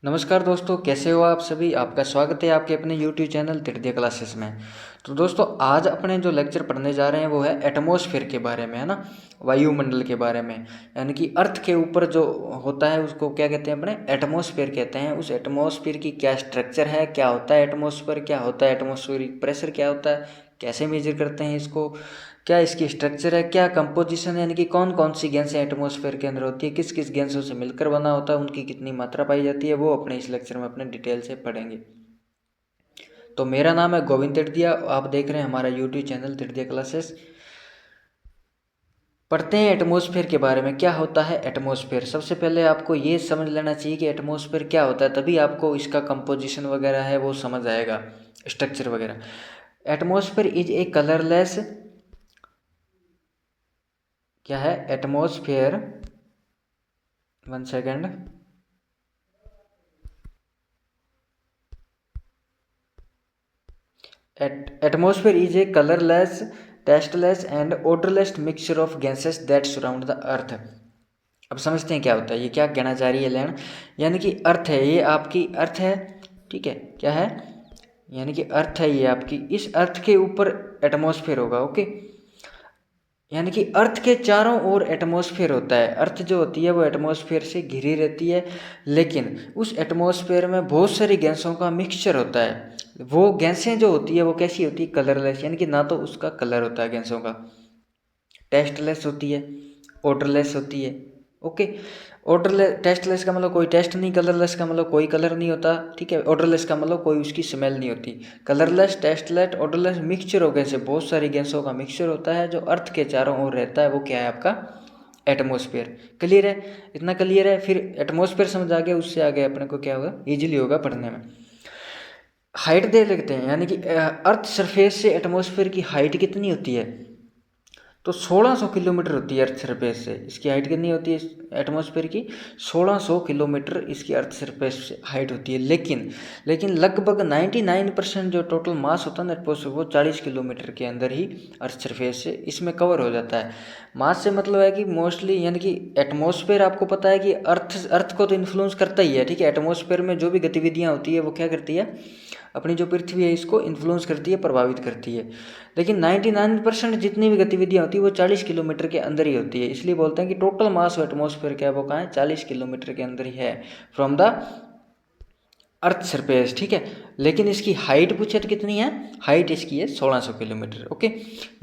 नमस्कार दोस्तों, कैसे हो आप सभी। आपका स्वागत है आपके अपने YouTube चैनल तृतीय क्लासेस में। तो दोस्तों, आज अपने जो लेक्चर पढ़ने जा रहे हैं वो है एटमॉस्फेयर के बारे में, है ना, वायुमंडल के बारे में। यानी कि अर्थ के ऊपर जो होता है उसको क्या कहते हैं, अपने एटमॉस्फेयर कहते हैं। उस एटमॉस्फेयर की क्या स्ट्रक्चर है, क्या होता है एटमॉस्फेयर, क्या होता है एटमॉस्फेरिक प्रेशर, क्या होता है, कैसे मेजर करते हैं इसको, क्या इसकी स्ट्रक्चर है, क्या कंपोजिशन है, यानी कि कौन कौन सी गैसें एटमॉस्फेयर के अंदर होती है, किस किस गैसों से मिलकर बना होता है, उनकी कितनी मात्रा पाई जाती है, वो अपने इस लेक्चर में अपने डिटेल से पढ़ेंगे। तो मेरा नाम है गोविंद तृतीया, आप देख रहे हैं हमारा यूट्यूब चैनल तृतीय क्लासेस। पढ़ते हैं एटमॉस्फेयर के बारे में। क्या होता है एटमॉस्फेयर। सबसे पहले आपको ये समझ लेना चाहिए कि एटमॉस्फेयर क्या होता है, तभी आपको इसका कंपोजिशन वगैरह है वो समझ आएगा, स्ट्रक्चर वगैरह। एटमॉस्फेयर इज ए कलरलेस, क्या है atmosphere, one second, atmosphere is a colourless, tasteless and odourless mixture of gases that surround the earth. अब समझते हैं क्या होता है, ये क्या कहना चाह रही है लेन। यानी कि अर्थ है, ये आपकी अर्थ है, ठीक है, क्या है, यानी कि अर्थ है ये आपकी, इस अर्थ के ऊपर एटमॉस्फेयर होगा। ओके, यानी कि अर्थ के चारों ओर एटमॉस्फेयर होता है। अर्थ जो होती है वो एटमॉस्फेयर से घिरी रहती है, लेकिन उस एटमॉस्फेयर में बहुत सारी गैसों का मिक्सचर होता है। वो गैसें जो होती है वो कैसी होती है, कलरलेस, यानी कि ना तो उसका कलर होता है गैसों का, टेस्टलेस होती है, ओडरलेस होती है। ओके, ऑर्डरलेस, टेस्टलेस का मतलब कोई टेस्ट नहीं, कलरलेस का मतलब कोई कलर नहीं होता, ठीक है, ऑर्डरलेस का मतलब कोई उसकी स्मेल नहीं होती। कलरलेस, टेस्टलेस, ऑर्डरलेस मिक्सचर हो गए से बहुत सारी गैसों का मिक्सचर होता है जो अर्थ के चारों ओर रहता है, वो क्या है आपका एटमॉस्फेयर। क्लियर है, इतना क्लियर है। फिर एटमॉस्फेयर समझ आ गया, उससे आगे अपने को क्या होगा, ईजिली होगा पढ़ने में। हाइट दे लेते हैं, यानी कि अर्थ सरफेस से एटमॉस्फेयर की हाइट कितनी होती है, तो 1600 किलोमीटर होती है अर्थ सरफेस से। इसकी हाइट कितनी होती है एटमॉस्फेयर की, 1600 किलोमीटर इसकी अर्थ सरफेस से हाइट होती है। लेकिन लगभग 99% जो टोटल मास होता है ना एटमॉस्फेयर, वो 40 किलोमीटर के अंदर ही अर्थ सरफेस से इसमें कवर हो जाता है। मास से मतलब है कि मोस्टली, यानी कि एटमॉस्फेयर आपको पता है कि अर्थ को तो इन्फ्लुएंस करता ही है, ठीक है। एटमॉस्फेयर में जो भी गतिविधियाँ होती है वो क्या करती है, अपनी जो पृथ्वी है इसको इन्फ्लुएंस करती है, प्रभावित करती है। लेकिन 99% जितनी भी गतिविधियाँ होती है वो 40 किलोमीटर के अंदर ही होती है। इसलिए बोलते हैं कि टोटल मास ऑफ एटमॉस्फेयर क्या है, वो कहाँ है, 40 किलोमीटर के अंदर ही है फ्रॉम द अर्थ सरफेस, ठीक है। लेकिन इसकी हाइट पूछे तो कितनी है, हाइट इसकी है 1600 किलोमीटर। ओके,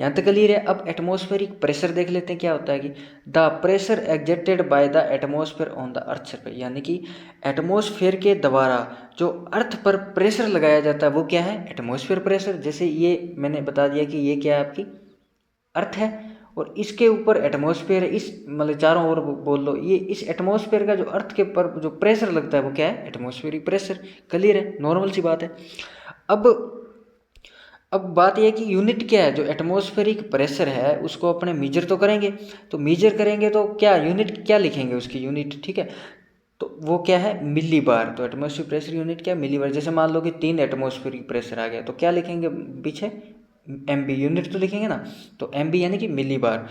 यहाँ तक क्लियर है। अब एटमॉस्फेरिक प्रेशर देख लेते हैं क्या होता है कि the pressure exerted by the atmosphere on the earth surface, यानी कि एटमॉस्फेयर के द्वारा जो अर्थ पर प्रेशर लगाया जाता है वो क्या है, एटमॉस्फेयर प्रेशर। जैसे ये मैंने बता दिया कि ये क्या है, आपकी अर्थ है और इसके ऊपर एटमॉस्फेयर है, इस मतलब चारों ओर बोल लो, ये इस एटमॉस्फेयर का जो अर्थ के पर जो प्रेशर लगता है वो क्या है, एटमॉस्फेरिक प्रेशर। क्लियर है, नॉर्मल सी बात है। अब अब बात यह है कि यूनिट क्या है, जो एटमॉस्फेरिक प्रेशर है उसको अपने मीजर तो करेंगे। तो मीजर करेंगे तो क्या यूनिट क्या लिखेंगे, उसकी यूनिट, ठीक है, तो वो क्या है, मिली बार। तो एटमॉस्फेरिक प्रेशर यूनिट क्या, मिली बार। जैसे मान लो कि 3 एटमॉस्फेरिक प्रेशर आ गया तो क्या लिखेंगे पीछे, एम बी, यूनिट तो लिखेंगे ना, तो एम बी यानी कि मिली बार।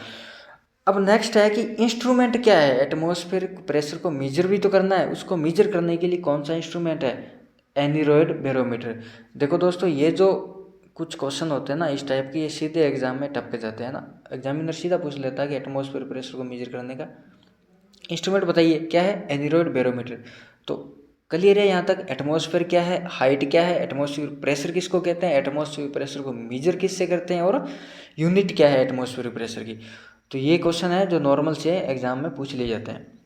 अब नेक्स्ट है कि इंस्ट्रूमेंट क्या है, एटमॉस्फेरिक प्रेशर को मेजर भी तो करना है, उसको मेजर करने के लिए कौन सा इंस्ट्रूमेंट है, एनीरोइड बैरोमीटर। देखो दोस्तों, ये जो कुछ क्वेश्चन होते हैं ना इस टाइप के, ये सीधे एग्जाम में टपके जाते हैं ना। एग्जामिनर सीधा पूछ लेता है कि एटमॉस्फेयर प्रेशर को मेजर करने का इंस्ट्रूमेंट बताइए, क्या है, एनीरोइड बैरोमीटर। तो क्लियर है यहाँ तक। एटमॉस्फेयर क्या है, हाइट क्या है, एटमॉस्फेयर प्रेशर किसको कहते हैं, एटमॉस्फेयर प्रेशर को मेजर किससे करते हैं, और यूनिट क्या है एटमॉस्फेयर प्रेशर की। तो ये क्वेश्चन है जो नॉर्मल से एग्जाम में पूछ लिए जाते हैं।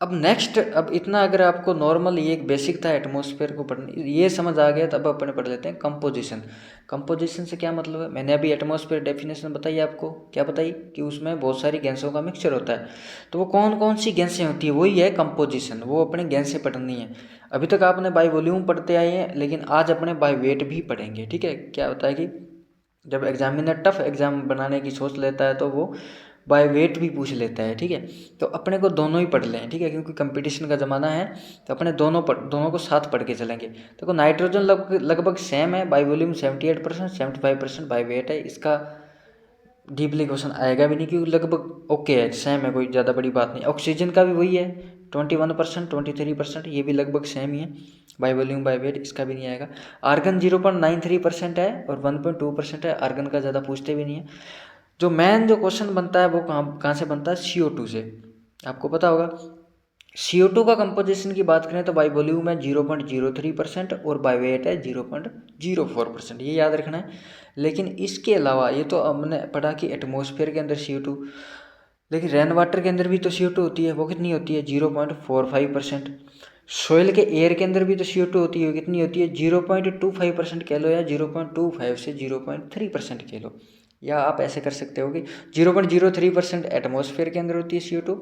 अब नेक्स्ट, अब इतना अगर आपको नॉर्मल, ये एक बेसिक था एटमॉस्फेयर को पढ़ने, ये समझ आ गया, तब अपन पढ़ लेते हैं कंपोजिशन। कंपोजिशन से क्या मतलब है, मैंने अभी एटमॉस्फेयर डेफिनेशन बताई आपको, क्या बताई कि उसमें बहुत सारी गैसों का मिक्सचर होता है। तो वो कौन कौन सी गैसें होती है, वही है कंपोजिशन, वो अपने गैसें पढ़नी है। अभी तक आपने बाय वॉल्यूम पढ़ते आए हैं, लेकिन आज अपने बाय वेट भी पढ़ेंगे, ठीक है। क्या होता है कि जब एग्जामिनर टफ एग्जाम बनाने की सोच लेता है तो वो बाय वेट भी पूछ लेता है, ठीक है। तो अपने को दोनों ही पढ़ लें, ठीक है, क्योंकि कंपटीशन का ज़माना है, तो अपने दोनों को साथ पढ़ के चलेंगे। देखो नाइट्रोजन लगभग सेम है, बाय वॉल्यूम 78%, 75% बाय वेट है। इसका डीपली क्वेश्चन आएगा भी नहीं, क्योंकि लगभग ओके है, सेम है, कोई ज़्यादा बड़ी बात नहीं। ऑक्सीजन का भी वही है, 21%, 23%, ये भी लगभग सेम ही है। बाय वॉल्यूम बाय वेट इसका भी नहीं आएगा। आर्गन 0.93% है और 1.2% है। आर्गन का ज़्यादा पूछते भी नहीं है। जो मेन जो क्वेश्चन बनता है वो कहाँ से बनता है, CO2 से। आपको पता होगा CO2 का कंपोजिशन की बात करें तो बाय वॉल्यूम है 0.03% और बाय वेट है 0.04%, ये याद रखना है। लेकिन इसके अलावा ये तो हमने पढ़ा कि एटमॉस्फेयर के अंदर CO2, लेकिन रेन वाटर के अंदर भी तो CO2 होती है। वो कितनी होती है, 0.45%। सोइल के एयर के अंदर भी तो CO2 होती है, कितनी होती है, 0.25% कह लो या 0.25 से 0.3% कह लो। या आप ऐसे कर सकते हो कि 0.03% एटमॉस्फेयर के अंदर होती है CO2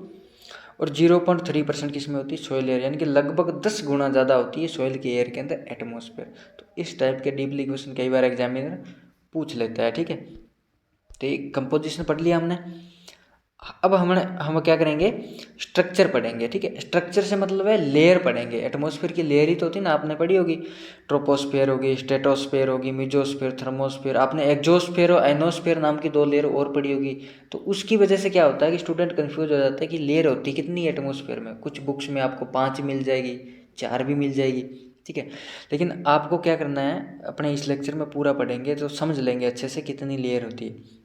और 0.3% किस में होती है, सोइल एयर, यानी कि लगभग 10 गुना ज़्यादा होती है सोइल के एयर के अंदर एटमॉस्फेयर। तो इस टाइप के डीपली क्वेश्चन कई बार एग्जामिनर पूछ लेता है, ठीक है। तो ये कंपोजिशन पढ़ लिया हमने। अब हम क्या करेंगे, स्ट्रक्चर पढ़ेंगे, ठीक है। स्ट्रक्चर से मतलब है लेयर पढ़ेंगे। एटमॉस्फेयर की लेयर ही तो होती है ना, आपने पढ़ी होगी। ट्रोपोस्फेयर होगी, स्ट्रेटोस्फेयर होगी, मिजोस्फेयर, थर्मोस्फेयर। आपने एक्सोस्फेयर और आइनोस्फेयर नाम की 2 लेयर और पढ़ी होगी। तो उसकी वजह से क्या होता है कि स्टूडेंट कन्फ्यूज हो जाता है कि लेयर होती कितनी एटमॉस्फेयर में। कुछ बुक्स में आपको 5 मिल जाएगी, 4 भी मिल जाएगी, ठीक है। लेकिन आपको क्या करना है, अपने इस लेक्चर में पूरा पढ़ेंगे तो समझ लेंगे अच्छे से कितनी लेयर होती है।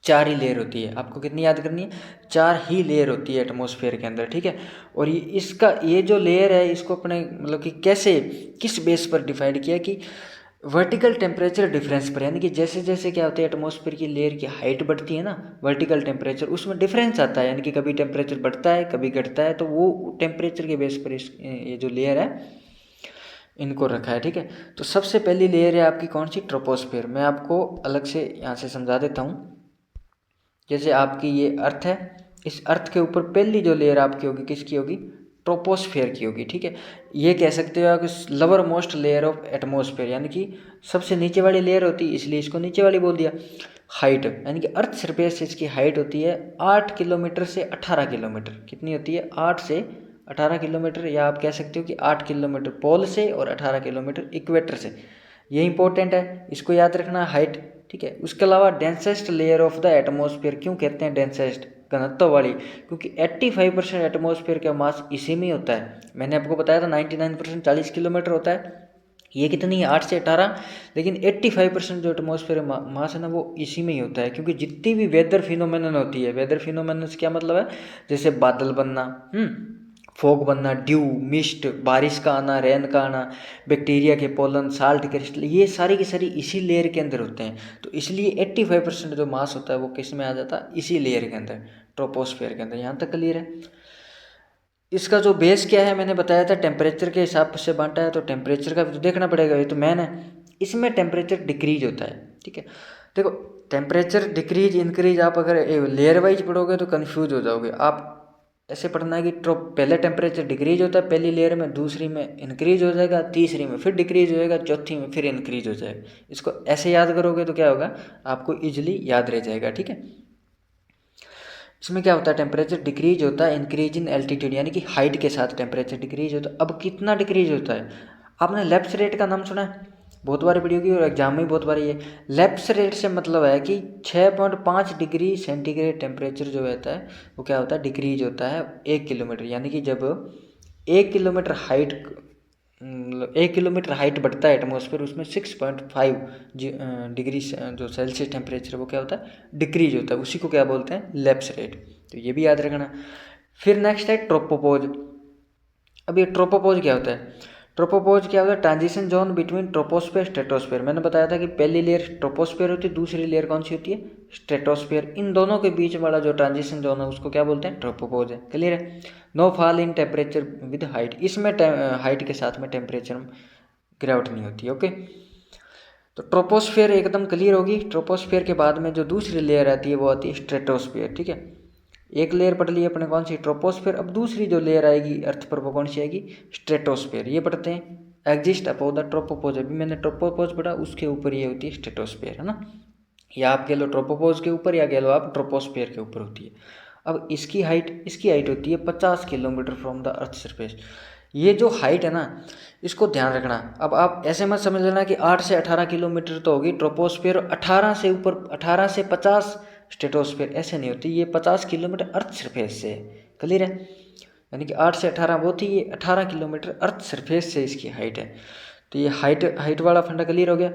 4 ही लेयर होती है। आपको कितनी याद करनी है, 4 ही लेयर होती है एटमॉस्फेयर के अंदर, ठीक है। और ये जो लेयर है इसको अपने मतलब कि कैसे, किस बेस पर डिफाइंड किया कि वर्टिकल टेम्परेचर डिफरेंस पर, यानी कि जैसे जैसे क्या होता है एटमॉस्फेयर की लेयर की हाइट बढ़ती है ना, वर्टिकल टेम्परेचर, उसमें डिफरेंस आता है। यानी कि कभी टेम्परेचर बढ़ता है, कभी घटता है। तो वो टेम्परेचर के बेस पर ये जो लेयर है इनको रखा है, ठीक है। तो सबसे पहली लेयर है आपकी कौन सी, ट्रोपोस्फेयर। मैं आपको अलग से यहाँ से समझा देता हूँ। जैसे आपकी ये अर्थ है, इस अर्थ के ऊपर पहली जो लेयर आपकी होगी किसकी होगी, ट्रोपोस्फेयर की होगी, ठीक है। ये कह सकते हो आप lower most layer of atmosphere, यानी कि सबसे नीचे वाली लेयर होती है, इसलिए इसको नीचे वाली बोल दिया। हाइट यानी कि अर्थ सरफेस से इसकी हाइट होती है 8 किलोमीटर से 18 किलोमीटर। कितनी होती है, 8 से 18 किलोमीटर, या आप कह सकते हो कि 8 किलोमीटर पोल से और 18 किलोमीटर इक्वेटर से। ये इंपॉर्टेंट है, इसको याद रखना, हाइट, ठीक है। उसके अलावा densest layer of the atmosphere, क्यों कहते हैं डेंसेस्ट, घनत्व वाली, क्योंकि 85% एटमॉस्फेयर का मास इसी में होता है। मैंने आपको बताया था 99% 40 किलोमीटर होता है, ये कितनी है 8 से 18, लेकिन 85% जो एटमॉस्फेयर मास है ना वो इसी में ही होता है। क्योंकि जितनी भी वेदर फिनोमेनन होती है, वेदर फिनोमेनन से क्या मतलब है, जैसे बादल बनना, फॉग बनना, ड्यू, मिस्ट, बारिश का आना, रेन का आना, बैक्टीरिया के पोलन, साल्ट क्रिस्टल, ये सारी की सारी इसी लेयर के अंदर होते हैं। तो इसलिए 85% जो मास होता है वो किस में आ जाता है, इसी लेयर के अंदर, ट्रोपोस्फेयर के अंदर। यहाँ तक क्लियर है। इसका जो बेस क्या है, मैंने बताया था टेम्परेचर के हिसाब से बांटा है। तो टेम्परेचर का भी तो देखना पड़ेगा, ये तो मैन है। इसमें टेम्परेचर डिक्रीज होता है, ठीक है। देखो टेम्परेचर डिक्रीज इंक्रीज आप अगर लेयर वाइज पढ़ोगे तो कन्फ्यूज हो जाओगे आप। ऐसे पढ़ना है कि पहले टेम्परेचर डिक्रीज होता है पहली लेयर में, दूसरी में इंक्रीज हो जाएगा, तीसरी में फिर डिक्रीज हो जाएगा, चौथी में फिर इंक्रीज हो जाएगा। इसको ऐसे याद करोगे तो क्या होगा, आपको ईजिली याद रह जाएगा, ठीक है। इसमें क्या होता है, टेम्परेचर डिक्रीज होता है इंक्रीज इन एल्टीट्यूड, यानी कि हाइट के साथ टेम्परेचर डिक्रीज होता है। अब कितना डिक्रीज होता है, आपने लेप्स रेट का नाम सुना है, बहुत बार पढ़ी होगी और एग्जाम में बहुत बार। ये लेप्स रेट से मतलब है कि 6.5 डिग्री सेंटीग्रेड टेम्परेचर जो रहता है वो क्या होता है, डिक्रीज होता है 1 किलोमीटर। यानी कि जब 1 किलोमीटर हाइट, मतलब 1 किलोमीटर हाइट बढ़ता है एटमॉस्फेयर, उसमें 6.5 डिग्री जो सेल्सियस टेम्परेचर वो क्या होता है, डिक्रीज होता है। उसी को क्या बोलते हैं, लेप्स रेट। तो ये भी याद रखना। फिर नेक्स्ट है ट्रोपोपोज। अब ये ट्रोपोपोज क्या होता है, ट्रोपोपोज क्या होता है, transition zone between troposphere stratosphere. मैंने बताया था कि पहली लेयर ट्रोपोस्फेयर होती है, दूसरी लेयर कौन सी होती है, स्ट्रेटोस्फेयर। इन दोनों के बीच वाला जो ट्रांजिशन जोन है उसको क्या बोलते हैं, ट्रोपोपोज है। क्लियर है। No fall in temperature with height, इसमें हाइट के साथ में टेम्परेचर में गिरावट नहीं होती। ओके, तो ट्रोपोस्फेयर एकदम क्लियर होगी। ट्रोपोस्फेयर के बाद में जो दूसरी लेयर आती है वो आती है स्ट्रेटोस्फेयर, ठीक है। एक लेयर पढ़ ली अपने कौन सी, ट्रोपोस्फेयर। अब दूसरी जो लेयर आएगी अर्थ पर वो कौन सी आएगी, स्ट्रेटोस्फेयर। ये पढ़ते हैं एग्जिस्ट अबव द ट्रोपोपोज। अभी मैंने ट्रोपोपोज पढ़ा, उसके ऊपर ये होती है स्ट्रेटोस्फेयर, है ना। या आप कह लो ट्रोपोपोज के ऊपर, या कह लो आप ट्रोपोस्फेयर के ऊपर होती है। अब इसकी हाइट होती है 50 kilometre from the earth surface. ये जो हाइट है ना इसको ध्यान रखना। अब आप ऐसे मत समझ लेना कि 8 से 18 किलोमीटर तो होगी ट्रोपोस्फेयर, 18 से ऊपर 18 से 50 स्ट्रेटोस्फेयर, ऐसे नहीं होती। ये 50 किलोमीटर अर्थ सरफेस से, क्लियर है। यानी कि 8 से 18 वो थी, ये 18 किलोमीटर अर्थ सरफेस से इसकी हाइट है। तो ये हाइट वाला फंडा क्लियर हो गया।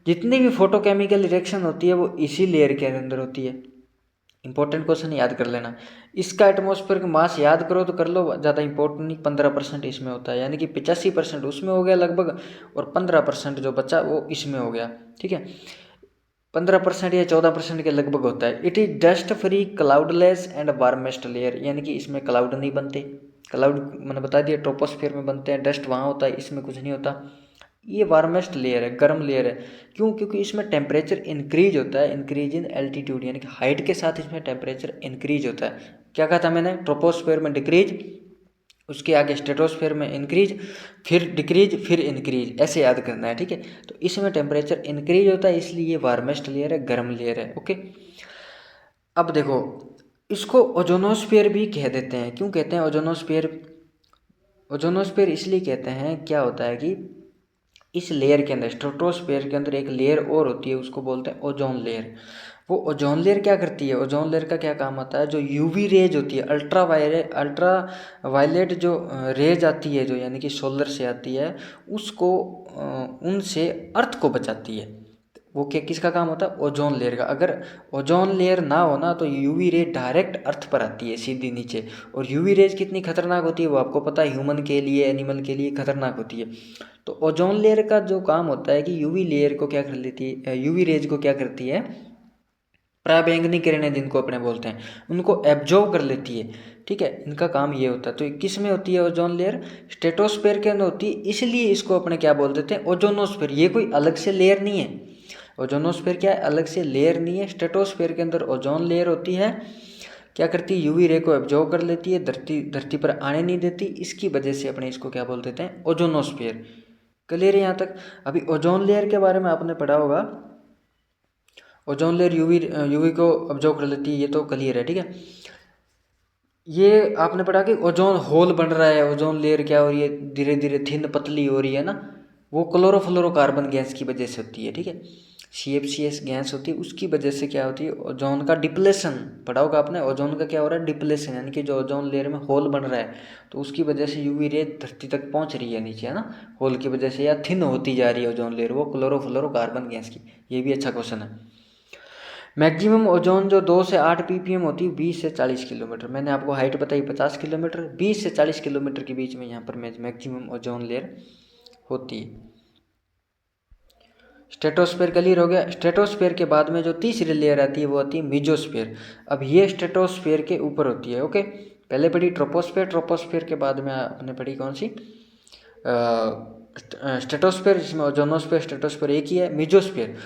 जितनी भी फोटोकेमिकल रिएक्शन होती है वो इसी लेयर के अंदर होती है। इंपॉर्टेंट क्वेश्चन याद कर लेना। इसका एटमॉस्फेयर का मास याद करो तो कर लो, ज़्यादा इंपॉर्टेंट नहीं। 15% इसमें होता है, यानी कि 85% उसमें हो गया लगभग, और 15% जो बचा वो इसमें हो गया। ठीक है, 15% या 14% के लगभग होता है। It is dust free, cloudless and warmest layer, यानी कि इसमें क्लाउड नहीं बनते। क्लाउड मैंने बता दिया ट्रोपोस्फेयर में बनते हैं, डस्ट वहाँ होता है, इसमें कुछ नहीं होता। ये वार्मेस्ट लेयर है, गर्म लेयर है। क्यों? क्योंकि इसमें टेम्परेचर इंक्रीज होता है, इंक्रीज इन एल्टीट्यूड, यानी कि हाइट के साथ इसमें टेम्परेचर इंक्रीज होता है। क्या कहा था मैंने? ट्रोपोस्फेयर में डिक्रीज, उसके आगे स्ट्रेटोस्फेयर में इंक्रीज, फिर डिक्रीज, फिर इंक्रीज, ऐसे याद करना है। ठीक है, तो इसमें टेम्परेचर इंक्रीज होता है, इसलिए ये वार्मेस्ट लेयर है, गर्म लेयर है। ओके, अब देखो, इसको ओजोनोस्फेयर भी कह देते हैं। क्यों कहते हैं ओजोनोस्फेयर? ओजोनोस्फेयर इसलिए कहते हैं, क्या होता है कि इस लेयर के अंदर, स्ट्रेटोस्फेयर के अंदर एक लेयर और होती है, उसको बोलते हैं ओजोन लेयर। वो ओजोन लेयर क्या करती है? ओजोन लेयर का क्या काम आता है? जो यूवी रेज होती है, अल्ट्रा वायलेट जो रेज आती है, जो यानी कि सोलर से आती है, उसको उनसे अर्थ को बचाती है। वो क्या, किसका काम होता है? ओजोन लेयर का। अगर ओजोन लेयर ना हो ना, तो यूवी रे डायरेक्ट अर्थ पर आती है सीधी नीचे। और यूवी रेज कितनी खतरनाक होती है वो आपको पता है, ह्यूमन के लिए, एनिमल के लिए खतरनाक होती है। तो ओजोन लेयर का जो काम होता है कि यूवी लेयर को क्या कर लेती है, यूवी रेज को क्या करती है, पराबैंगनी किरणें जिनको अपने बोलते हैं, उनको एब्जॉर्ब कर लेती है। ठीक है, इनका काम ये होता है। तो किस में होती है ओजोन लेयर? स्ट्रेटोस्फेयर के अंदर होती है, इसलिए इसको अपने क्या बोल देते हैं? ओजोनोस्फेयर। ये कोई अलग से लेयर नहीं है। ओजोनोस्फेयर क्या है? अलग से लेयर नहीं है। स्ट्रेटोस्फेयर के अंदर ओजोन लेयर होती है, क्या करती है? यूवी रे को एब्जॉर्ब कर लेती है, धरती पर आने नहीं देती। इसकी वजह से अपने इसको क्या बोल देते हैं? ओजोनोस्फेयर। क्लियर है यहाँ तक? अभी ओजोन लेयर के बारे में आपने पढ़ा होगा, ओजोन लेयर यूवी को ऑब्जर्व कर लेती है, ये तो क्लियर है। ठीक है, ये आपने पढ़ा कि ओजोन होल बन रहा है, ओजोन लेयर क्या हो रही है? धीरे धीरे थिन पतली हो रही है ना, वो क्लोरोफ्लोरोकार्बन गैस की वजह से होती है। ठीक है, CFCS गैस होती है, उसकी वजह से क्या होती है? ओजोन का डिप्लेशन पढ़ा होगा आपने। ओजोन का क्या हो रहा है? डिप्लेशन, यानी कि जो ओजोन लेयर में होल बन रहा है, तो उसकी वजह से यूवी रे धरती तक पहुंच रही है नीचे, है ना, होल की वजह से, या थिन होती जा रही है ओजोन लेयर, वो क्लोरोफ्लोरोकार्बन गैस की। ये भी अच्छा क्वेश्चन है। मैक्सिमम ओजोन जो 2 से 8 ppm होती है, 20 से 40 किलोमीटर। मैंने आपको हाइट बताई 50 किलोमीटर, 20 से 40 किलोमीटर के बीच में यहाँ पर मैक्सिमम ओजोन लेयर होती है। स्ट्रेटोस्फेयर क्लियर हो गया। स्ट्रेटोस्फेयर के बाद में जो तीसरी लेयर आती है वो आती है मीजोस्फेयर। अब ये स्ट्रेटोस्फेयर के ऊपर होती है। ओके, पहले पढ़ी ट्रोपोस्फेयर, ट्रोपोस्फेयर के बाद में आपने पढ़ी कौन सी? स्ट्रेटोस्फेयर, जिसमें ओजोनोस्फेयर, स्ट्रेटोस्फेयर एक ही है। मीजोस्फेयर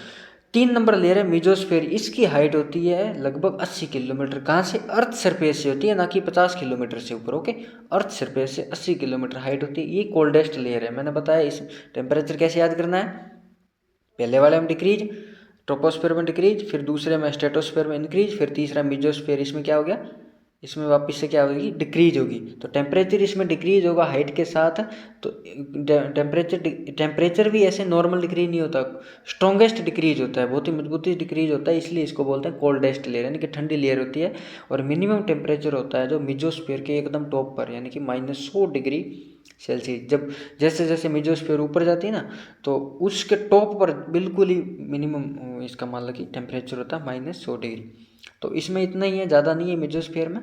3 नंबर लेयर है मीजोस्फेयर। इसकी हाइट होती है लगभग 80 किलोमीटर। कहाँ से? अर्थ सरफेस से होती है, ना कि 50 किलोमीटर से ऊपर। ओके, अर्थ सरफेस से 80 किलोमीटर हाइट होती है। ये कोल्डेस्ट लेयर है। मैंने बताया इस टेम्परेचर कैसे याद करना है। पहले वाले में डिक्रीज, ट्रोपोस्फेयर में डिक्रीज, फिर दूसरे में स्ट्रेटोस्फेयर में इंक्रीज, फिर तीसरा मीजोस्फेयर, इसमें क्या हो गया? इसमें वापस से क्या होगी? डिक्रीज होगी। तो टेम्परेचर इसमें डिक्रीज होगा हाइट के साथ। तो टेम्परेचर भी ऐसे नॉर्मल डिक्रीज नहीं होता, स्ट्रॉन्गेस्ट डिक्रीज होता है, बहुत ही मजबूती डिक्रीज होता है, इसलिए इसको बोलते हैं कोल्डेस्ट लेयर, यानी कि ठंडी लेयर होती है। और मिनिमम टेम्परेचर होता है जो मीजोस्फेयर के एकदम टॉप पर, यानी कि -100 डिग्री सेल्सियस। जब जैसे जैसे मीजोस्फेयर ऊपर जाती है ना, तो उसके टॉप पर बिल्कुल ही मिनिमम इसका मान लो कि टेम्परेचर होता है -100 डिग्री। तो इसमें इतना ही है, ज़्यादा नहीं है मीजोस्फेयर में।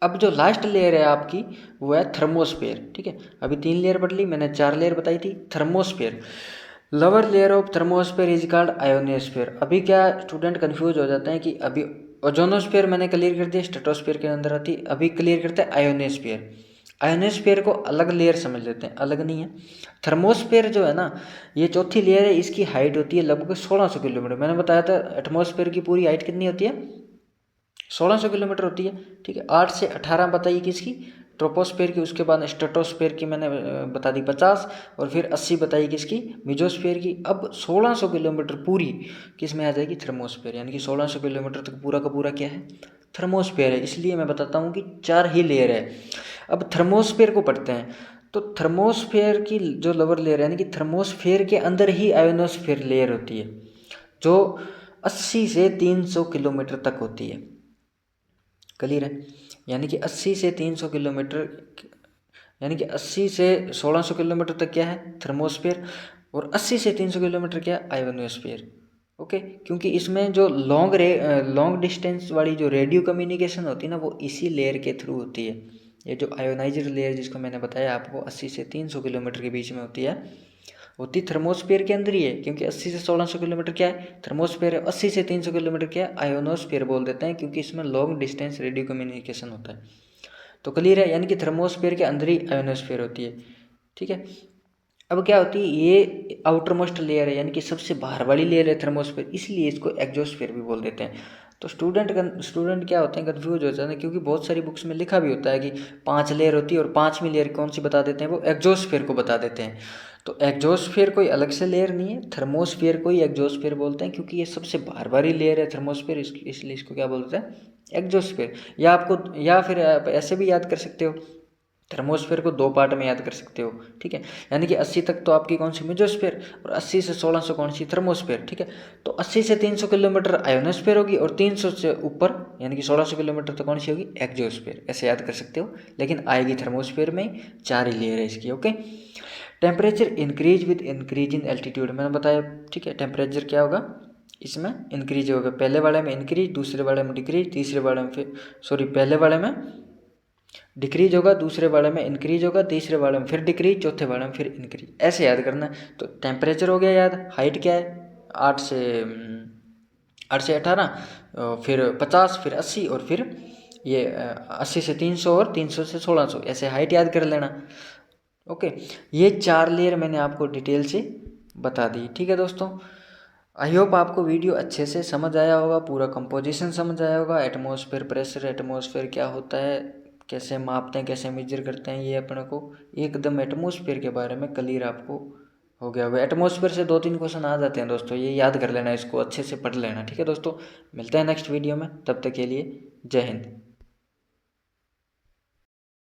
अब जो लास्ट लेयर है आपकी वो है थर्मोस्फेयर। ठीक है, अभी 3 लेयर पढ़ ली मैंने, 4 लेयर बताई थी। Thermosphere, lower layer of thermosphere is called ionosphere. अभी क्या स्टूडेंट कंफ्यूज हो जाते हैं कि अभी ओजोनोस्फेयर मैंने क्लियर कर दिया, स्ट्रेटोस्फेयर के अंदर आती, अभी क्लियर करते हैं आयोनोस्फेयर। आयोनोस्फेयर को अलग लेयर समझ लेते हैं, अलग नहीं है। थर्मोस्फेयर जो है ना, ये चौथी लेयर है, इसकी हाइट होती है लगभग 1600 किलोमीटर। मैंने बताया था एटमॉस्फेयर की पूरी हाइट कितनी होती है? 1600 किलोमीटर होती है। ठीक है, 8 से 18 बताइए किसकी? ट्रोपोस्फेयर की। उसके बाद स्ट्रेटोस्फेयर की मैंने बता दी 50, और फिर 80 बताई किसकी? मीजोस्फेयर की। अब 1600 किलोमीटर पूरी किस में आ जाएगी? थर्मोस्फेयर, यानी कि 1600 किलोमीटर तक पूरा का पूरा क्या है? थर्मोस्फेयर है। इसलिए मैं बताता हूँ कि 4 ही लेयर है। अब थर्मोस्फेयर को पढ़ते हैं। तो थर्मोस्फेयर की जो लोअर लेयर है, यानी कि थर्मोस्फेयर के अंदर ही आयोनोस्फेयर लेयर होती है, जो 80 से 300 किलोमीटर तक होती है। क्लियर है? यानी कि 80 से 300 किलोमीटर, यानी कि 80 से 1600 किलोमीटर तक क्या है थर्मोस्फीयर, और 80 से 300 किलोमीटर क्या है आयोनोस्फीयर। ओके, क्योंकि इसमें जो लॉन्ग डिस्टेंस वाली जो रेडियो कम्युनिकेशन होती है ना, वो इसी लेयर के थ्रू होती है। ये जो आयोनाइजर लेयर जिसको मैंने बताया आपको 80 से 300 किलोमीटर के बीच में होती थर्मोस्फीयर के अंदर ही है, क्योंकि 80 से 1600 किलोमीटर क्या है थर्मोस्फीयर है, 80 से 300 किलोमीटर क्या है आयोनोस्फीयर बोल देते हैं, क्योंकि इसमें लॉन्ग डिस्टेंस रेडियो कम्युनिकेशन होता है। तो क्लियर है, यानी कि थर्मोस्फीयर के अंदर ही आयोनोस्फीयर होती है। ठीक है, अब क्या होती है, ये आउटर मोस्ट लेयर है, यानी कि सबसे बाहर वाली लेयर है थर्मोस्फीयर, इसलिए इसको एक्सोस्फीयर भी बोल देते हैं। तो स्टूडेंट क्या होते हैं कंफ्यूज हो जाते हैं, क्योंकि बहुत सारी बुक्स में लिखा भी होता है कि 5 लेयर होती है और 5वीं लेयर कौन सी बता देते हैं, वो एक्सोस्फीयर को बता देते हैं। तो एक्सोस्फीयर कोई अलग से लेयर नहीं है, थर्मोस्फीयर को ही एक्सोस्फीयर बोलते हैं, क्योंकि ये सबसे बाहर वाली लेयर है थर्मोस्फीयर, इसलिए इसको क्या बोलते हैं एक्सोस्फीयर। या फिर आप ऐसे भी याद कर सकते हो, थर्मोस्फीयर को 2 पार्ट में याद कर सकते हो। ठीक है, यानी कि 80 तक तो आपकी कौन सी मेजोस्फीयर, और 80 से 1600 कौन सी थर्मोस्फीयर। ठीक है, तो 80 से 300 किलोमीटर आयोनोस्फीयर होगी, और 300 से ऊपर यानी कि 1600 किलोमीटर तो कौन सी होगी एक्सोस्फीयर, ऐसे याद कर सकते हो। लेकिन आएगी थर्मोस्फीयर में 4 ही लेयर है इसकी। Okay, temperature increase with increase in altitude, मैंने बताया। ठीक है, टेम्परेचर क्या होगा इसमें इंक्रीज होगा, पहले वाले में इंक्रीज, दूसरे वाले में डिक्रीज, तीसरे वाले में पहले वाले में डिक्रीज होगा, दूसरे वाले में इंक्रीज होगा, तीसरे वाले में फिर डिक्रीज, चौथे वाले में फिर इंक्रीज, ऐसे याद करना है। तो टेम्परेचर हो गया याद, हाइट क्या है 8 से 18, फिर 50, फिर 80, और फिर ये 80 से 300 और 300 से 1600, ऐसे हाइट याद कर लेना। ओके, ये 4 लेयर मैंने आपको डिटेल से बता दी। ठीक है दोस्तों, आई होप आपको वीडियो अच्छे से समझ आया होगा, पूरा कंपोजिशन समझ आया होगा, एटमॉस्फेयर प्रेशर, एटमॉस्फेयर क्या होता है, कैसे मापते हैं, कैसे मेजर करते हैं, ये अपने को एकदम एटमॉस्फेयर के बारे में क्लियर आपको हो गया होगा। एटमॉस्फेयर से 2-3 क्वेश्चन आ जाते हैं दोस्तों, ये याद कर लेना, इसको अच्छे से पढ़ लेना। ठीक है दोस्तों, मिलते हैं नेक्स्ट वीडियो में, तब तक के लिए जय हिंद।